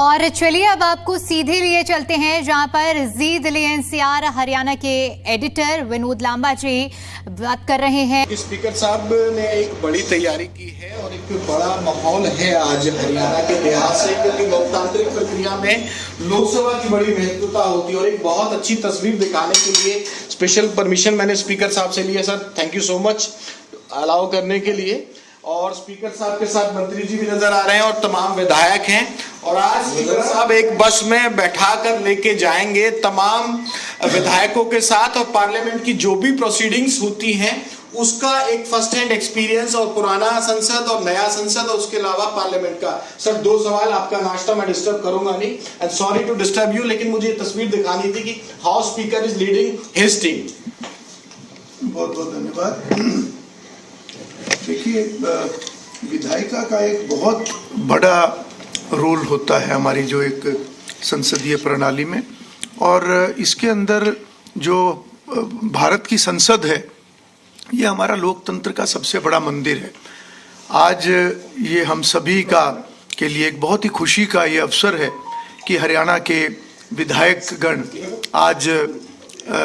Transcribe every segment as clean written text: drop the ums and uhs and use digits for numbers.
और चलिए अब आपको सीधे लिए चलते हैं जहां पर जी दिल्ली एनसीआर हरियाणा के एडिटर विनोद लांबा जी बात कर रहे हैं। स्पीकर साहब ने एक बड़ी तैयारी की है और एक बड़ा माहौल है आज हरियाणा के लिहाज से, क्योंकि लोकतांत्रिक प्रक्रिया में लोकसभा की बड़ी महत्वता होती है और एक बहुत अच्छी तस्वीर दिखाने के लिए स्पेशल परमिशन मैंने स्पीकर साहब से लिया। Sir thank you so much allow करने के लिए। और स्पीकर साहब के साथ मंत्री जी भी नजर आ रहे हैं और तमाम विधायक हैं और आज स्पीकर साहब एक बस में बैठा कर लेके जाएंगे तमाम विधायकों के साथ और पार्लियामेंट की जो भी प्रोसीडिंग्स होती हैं उसका एक फर्स्ट हैंड एक्सपीरियंस और पुराना संसद और नया संसद और उसके अलावा पार्लियामेंट का। सर दो सवाल, आपका नाश्ता मैं डिस्टर्ब करूंगा नहीं and sorry to disturb you, लेकिन मुझे तस्वीर दिखानी थी कि how speaker is leading his team. बहुत बहुत धन्यवाद। देखिए, विधायिका का एक बहुत बड़ा रोल होता है हमारी जो एक संसदीय प्रणाली में, और इसके अंदर जो भारत की संसद है ये हमारा लोकतंत्र का सबसे बड़ा मंदिर है। आज ये हम सभी का के लिए एक बहुत ही खुशी का ये अवसर है कि हरियाणा के विधायकगण आज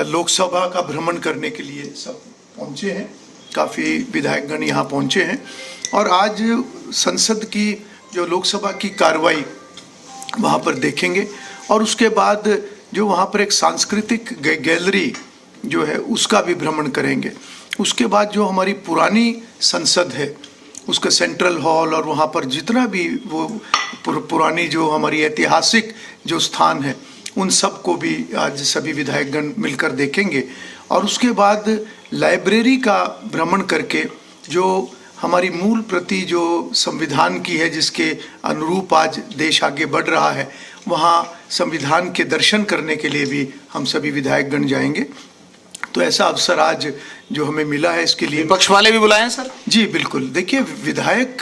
लोकसभा का भ्रमण करने के लिए सब पहुँचे हैं। काफ़ी विधायकगण यहाँ पहुँचे हैं और आज संसद की जो लोकसभा की कार्रवाई वहाँ पर देखेंगे और उसके बाद जो वहाँ पर एक सांस्कृतिक गैलरी जो है उसका भी भ्रमण करेंगे। उसके बाद जो हमारी पुरानी संसद है उसका सेंट्रल हॉल और वहाँ पर जितना भी वो पुरानी जो हमारी ऐतिहासिक जो स्थान है उन सब को भी आज सभी विधायकगण मिलकर देखेंगे। और उसके बाद लाइब्रेरी का भ्रमण करके जो हमारी मूल प्रति जो संविधान की है जिसके अनुरूप आज देश आगे बढ़ रहा है वहाँ संविधान के दर्शन करने के लिए भी हम सभी विधायकगण जाएंगे। तो ऐसा अवसर आज जो हमें मिला है इसके लिए विपक्ष वाले भी बुलाए हैं सर? जी बिल्कुल। देखिए, विधायक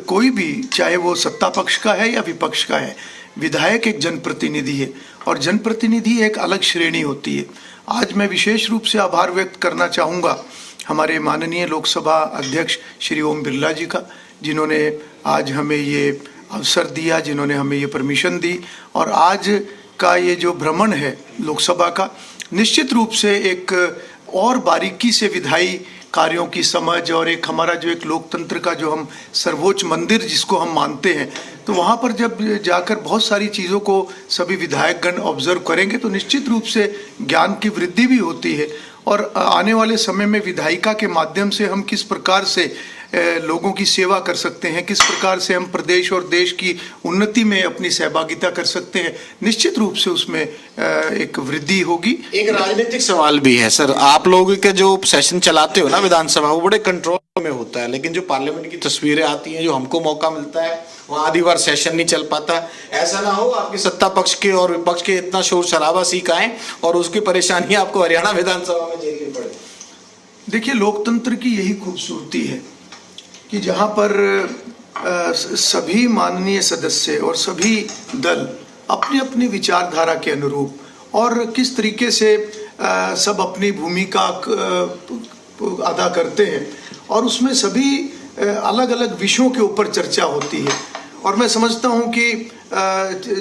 कोई भी चाहे वो सत्ता पक्ष का है या विपक्ष का है, विधायक एक जनप्रतिनिधि है और जनप्रतिनिधि एक अलग श्रेणी होती है। आज मैं विशेष रूप से आभार व्यक्त करना चाहूँगा हमारे माननीय लोकसभा अध्यक्ष श्री ओम बिरला जी का, जिन्होंने आज हमें ये अवसर दिया, जिन्होंने हमें ये परमिशन दी। और आज का ये जो भ्रमण है लोकसभा का निश्चित रूप से एक और बारीकी से विधायी कार्यों की समझ और एक हमारा जो एक लोकतंत्र का जो हम सर्वोच्च मंदिर जिसको हम मानते हैं, तो वहाँ पर जब जाकर बहुत सारी चीज़ों को सभी विधायकगण ऑब्जर्व करेंगे तो निश्चित रूप से ज्ञान की वृद्धि भी होती है और आने वाले समय में विधायिका के माध्यम से हम किस प्रकार से लोगों की सेवा कर सकते हैं, किस प्रकार से हम प्रदेश और देश की उन्नति में अपनी सहभागिता कर सकते हैं, निश्चित रूप से उसमें एक वृद्धि होगी। एक राजनीतिक सवाल भी है सर, आप लोग के जो सेशन चलाते हो ना विधानसभा वो बड़े कंट्रोल में होता है, लेकिन जो पार्लियामेंट की तस्वीरें आती हैं जो हमको मौका मिलता है वहाँ आधी बार सेशन नहीं चल पाता। ऐसा ना हो आपके सत्ता पक्ष के और विपक्ष के इतना शोर शराबा सीख आए और उसकी परेशानी आपको हरियाणा विधानसभा में झेलनी पड़े। देखिए, लोकतंत्र की यही खूबसूरती है कि जहाँ पर सभी माननीय सदस्य और सभी दल अपनी अपनी विचारधारा के अनुरूप और किस तरीके से सब अपनी भूमिका अदा करते हैं और उसमें सभी अलग अलग विषयों के ऊपर चर्चा होती है। और मैं समझता हूँ कि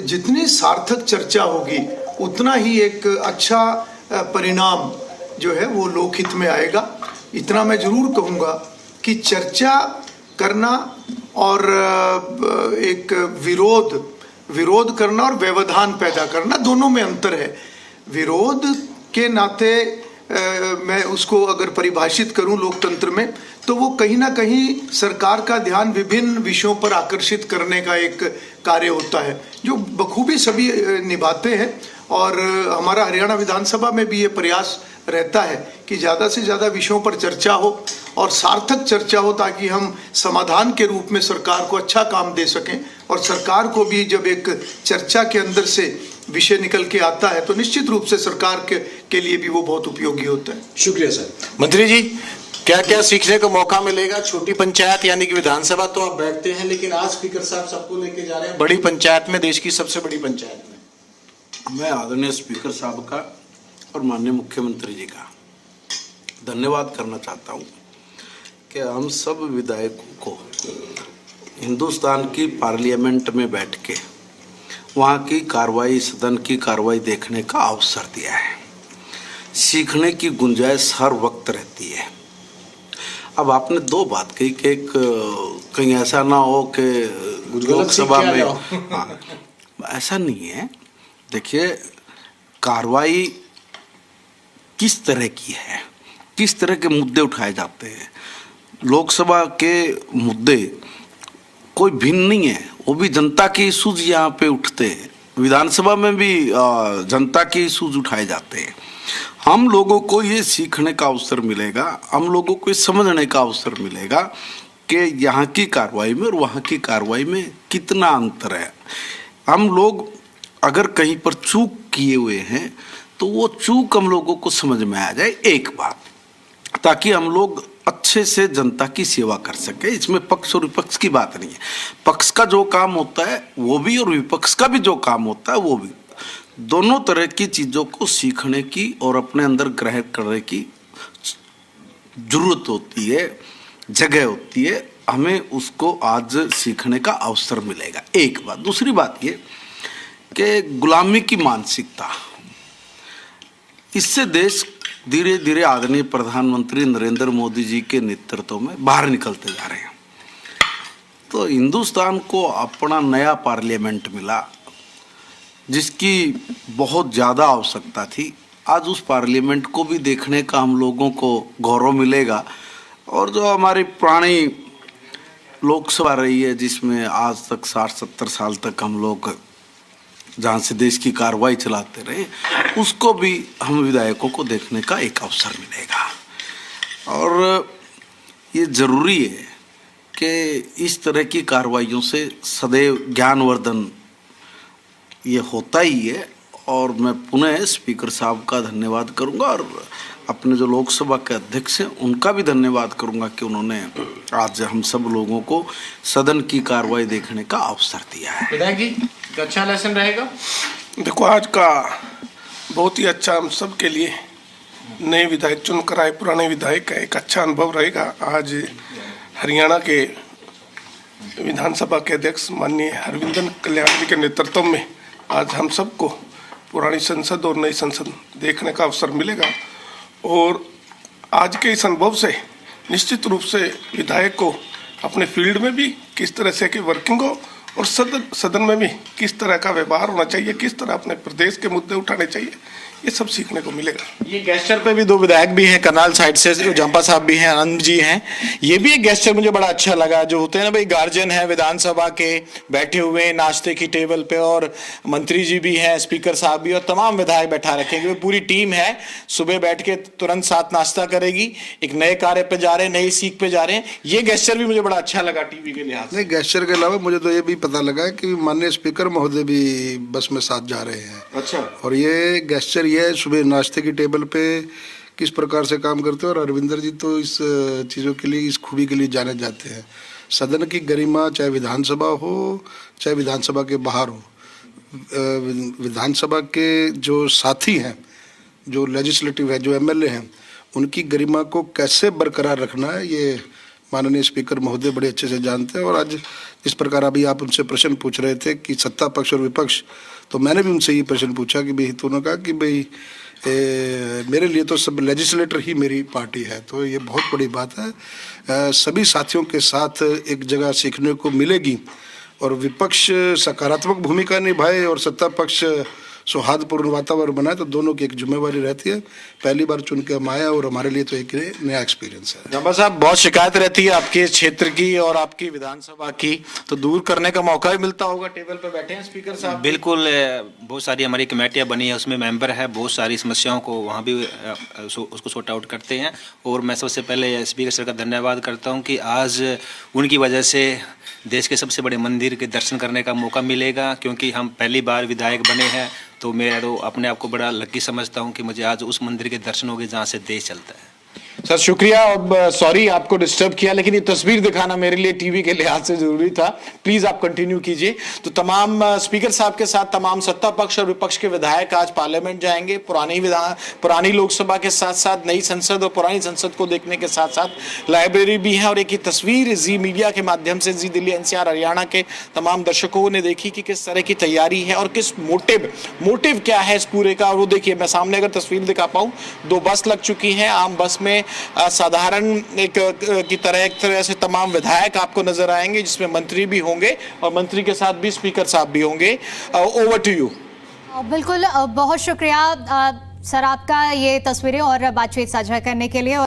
जितनी सार्थक चर्चा होगी उतना ही एक अच्छा परिणाम जो है वो लोकहित में आएगा। इतना मैं जरूर कहूँगा कि चर्चा करना और एक विरोध करना और व्यवधान पैदा करना दोनों में अंतर है। विरोध के नाते मैं उसको अगर परिभाषित करूं लोकतंत्र में तो वो कहीं ना कहीं सरकार का ध्यान विभिन्न विषयों पर आकर्षित करने का एक कार्य होता है जो बखूबी सभी निभाते हैं। और हमारा हरियाणा विधानसभा में भी ये प्रयास रहता है कि ज़्यादा से ज़्यादा विषयों पर चर्चा हो और सार्थक चर्चा हो ताकि हम समाधान के रूप में सरकार को अच्छा काम दे सकें और सरकार को भी जब एक चर्चा के अंदर से विषय निकल के आता है तो निश्चित रूप से सरकार के लिए भी वो बहुत उपयोगी होता है। शुक्रिया सर। मंत्री जी, क्या क्या सीखने को मौका मिलेगा? छोटी पंचायत यानी कि विधानसभा तो आप बैठते हैं, लेकिन आज स्पीकर साहब सबको लेके जा रहे हैं बड़ी पंचायत में, देश की सबसे बड़ी पंचायत में। मैं आदरणीय स्पीकर साहब का और माननीय मुख्यमंत्री जी का धन्यवाद करना चाहता हूँ कि हम सब विधायकों को हिंदुस्तान की पार्लियामेंट में बैठ के वहाँ की कार्रवाई, सदन की कार्रवाई देखने का अवसर दिया है। सीखने की गुंजाइश हर वक्त रहती है। अब आपने दो बात कही कि एक कहीं ऐसा ना हो कि लोकसभा में हाँ, ऐसा नहीं है। देखिए, कार्रवाई किस तरह की है, किस तरह के मुद्दे उठाए जाते हैं। लोकसभा के मुद्दे कोई भिन्न नहीं है, वो भी जनता के इशूज यहाँ पे उठते हैं। विधानसभा में भी जनता के इशूज उठाए जाते हैं। हम लोगों को ये सीखने का अवसर मिलेगा, हम लोगों को ये समझने का अवसर मिलेगा कि यहाँ की कार्रवाई में और वहाँ की कार्रवाई में कितना अंतर है। हम लोग अगर कहीं पर चूक किए हुए हैं तो वो चूक हम लोगों को समझ में आ जाए, एक बात, ताकि हम लोग अच्छे से जनता की सेवा कर सके। इसमें पक्ष और विपक्ष की बात नहीं है। पक्ष का जो काम होता है वो भी, और विपक्ष का भी जो काम होता है वो भी। दोनों तरह की चीज़ों को सीखने की और अपने अंदर ग्रहण करने की जरूरत होती है, जगह होती है। हमें उसको आज सीखने का अवसर मिलेगा, एक बात। दूसरी बात ये कि गुलामी की मानसिकता, इससे देश धीरे धीरे आदरणीय प्रधानमंत्री नरेंद्र मोदी जी के नेतृत्व में बाहर निकलते जा रहे हैं। तो हिंदुस्तान को अपना नया पार्लियामेंट मिला, जिसकी बहुत ज़्यादा आवश्यकता थी। आज उस पार्लियामेंट को भी देखने का हम लोगों को गौरव मिलेगा। और जो हमारी पुरानी लोकसभा रही है, जिसमें आज तक 60-70 साल तक हम लोग जहाँ से देश की कार्रवाई चलाते रहे, उसको भी हम विधायकों को देखने का एक अवसर मिलेगा। और ये ज़रूरी है कि इस तरह की कार्रवाइयों से सदैव ज्ञानवर्धन ये होता ही है। और मैं पुनः स्पीकर साहब का धन्यवाद करूंगा और अपने जो लोकसभा के अध्यक्ष हैं उनका भी धन्यवाद करूंगा कि उन्होंने आज हम सब लोगों को सदन की कार्रवाई देखने का अवसर दिया है। विधायक जी, अच्छा लेसन रहेगा। देखो, आज का बहुत ही अच्छा हम सब के लिए, नए विधायक चुनकर आए, पुराने विधायक का एक अच्छा अनुभव रहेगा। आज हरियाणा के विधानसभा के अध्यक्ष माननीय हरविंदर कल्याण जी के नेतृत्व में आज हम सबको पुरानी संसद और नई संसद देखने का अवसर मिलेगा। और आज के इस अनुभव से निश्चित रूप से विधायक को अपने फील्ड में भी किस तरह से की वर्किंग हो और सदन में भी किस तरह का व्यवहार होना चाहिए, किस तरह अपने प्रदेश के मुद्दे उठाने चाहिए, ये सब सीखने को मिलेगा। ये गेस्चर पे भी दो विधायक भी हैं, करनाल साइड से जंपा साहब भी हैं, आनंद जी हैं। ये भी एक गेस्चर मुझे बड़ा अच्छा लगा, जो होते हैं ना भाई, गार्जियन है विधानसभा के, बैठे हुए नाश्ते की टेबल पे, और मंत्री जी भी हैं, स्पीकर साहब भी, और तमाम विधायक बैठा रखेंगे। पूरी टीम है, सुबह बैठ के तुरंत साथ नाश्ता करेगी, एक नए कार्य पे जा रहे हैं, नई सीख पे जा रहे हैं। ये गेस्चर भी मुझे बड़ा अच्छा लगा टीवी के लिहाज से। नहीं, गेस्चर के अलावा मुझे तो ये भी पता लगा कि माननीय स्पीकर महोदय भी बस में साथ जा रहे हैं। अच्छा। और ये गेस्चर ये सुबह नाश्ते की टेबल पे किस प्रकार से काम करते हैं। और अरविंदर जी तो इस चीज़ों के लिए, इस खूबी के लिए जाने जाते हैं। सदन की गरिमा, चाहे विधानसभा हो चाहे विधानसभा के बाहर हो, विधानसभा के जो साथी हैं, जो लेजिस्लेटिव है, जो एमएलए हैं, उनकी गरिमा को कैसे बरकरार रखना है, ये माननीय स्पीकर महोदय बड़े अच्छे से जानते हैं। और आज इस प्रकार अभी आप उनसे प्रश्न पूछ रहे थे कि सत्ता पक्ष और विपक्ष, तो मैंने भी उनसे ये प्रश्न पूछा कि भाई, तो उन्होंने कहा कि भाई मेरे लिए तो सब लेजिस्लेटर ही मेरी पार्टी है। तो ये बहुत बड़ी बात है। सभी साथियों के साथ एक जगह सीखने को मिलेगी, और विपक्ष सकारात्मक भूमिका निभाए और सत्ता पक्ष सौहार्दपूर्ण वातावरण बनाए, तो दोनों की एक जिम्मेवारी रहती है। पहली बार चुन के हम आए और हमारे लिए तो एक नया एक्सपीरियंस है। जंपा साहब, बहुत शिकायत रहती है आपके क्षेत्र की और आपकी विधानसभा की, तो दूर करने का मौका भी मिलता होगा। टेबल पे बैठे हैं स्पीकर साहब। बिल्कुल, बहुत सारी हमारी कमेटियाँ बनी है, उसमें मेंबर है, बहुत सारी समस्याओं को वहाँ भी उसको सॉर्ट आउट करते हैं। और मैं सबसे पहले स्पीकर सर का धन्यवाद करता हूँ कि आज उनकी वजह से देश के सबसे बड़े मंदिर के दर्शन करने का मौका मिलेगा, क्योंकि हम पहली बार विधायक बने हैं। तो मैं तो अपने आप को बड़ा लकी समझता हूं कि मुझे आज उस मंदिर के दर्शन हो गए जहां से देश चलता है। सर शुक्रिया। अब सॉरी आपको डिस्टर्ब किया, लेकिन ये तस्वीर दिखाना मेरे लिए टीवी के लिहाज से जरूरी था। प्लीज आप कंटिन्यू कीजिए। तो तमाम स्पीकर साहब के साथ तमाम सत्ता पक्ष और विपक्ष के विधायक आज पार्लियामेंट जाएंगे। पुरानी लोकसभा के साथ साथ नई संसद और पुरानी संसद को देखने के साथ साथ लाइब्रेरी भी है। और एक ही तस्वीर जी मीडिया के माध्यम से जी दिल्ली एनसीआर हरियाणा के तमाम दर्शकों ने देखी कि किस तरह की तैयारी है और किस मोटिव क्या है इस पूरे का। वो देखिए, मैं सामने अगर तस्वीर दिखा पाऊं, 2 बस लग चुकी हैं। आम बस में साधारण एक तरह से तमाम विधायक आपको नजर आएंगे, जिसमें मंत्री भी होंगे और मंत्री के साथ भी स्पीकर साहब भी होंगे। Over to you. बिल्कुल, बहुत शुक्रिया सर आपका ये तस्वीरें और बातचीत साझा करने के लिए।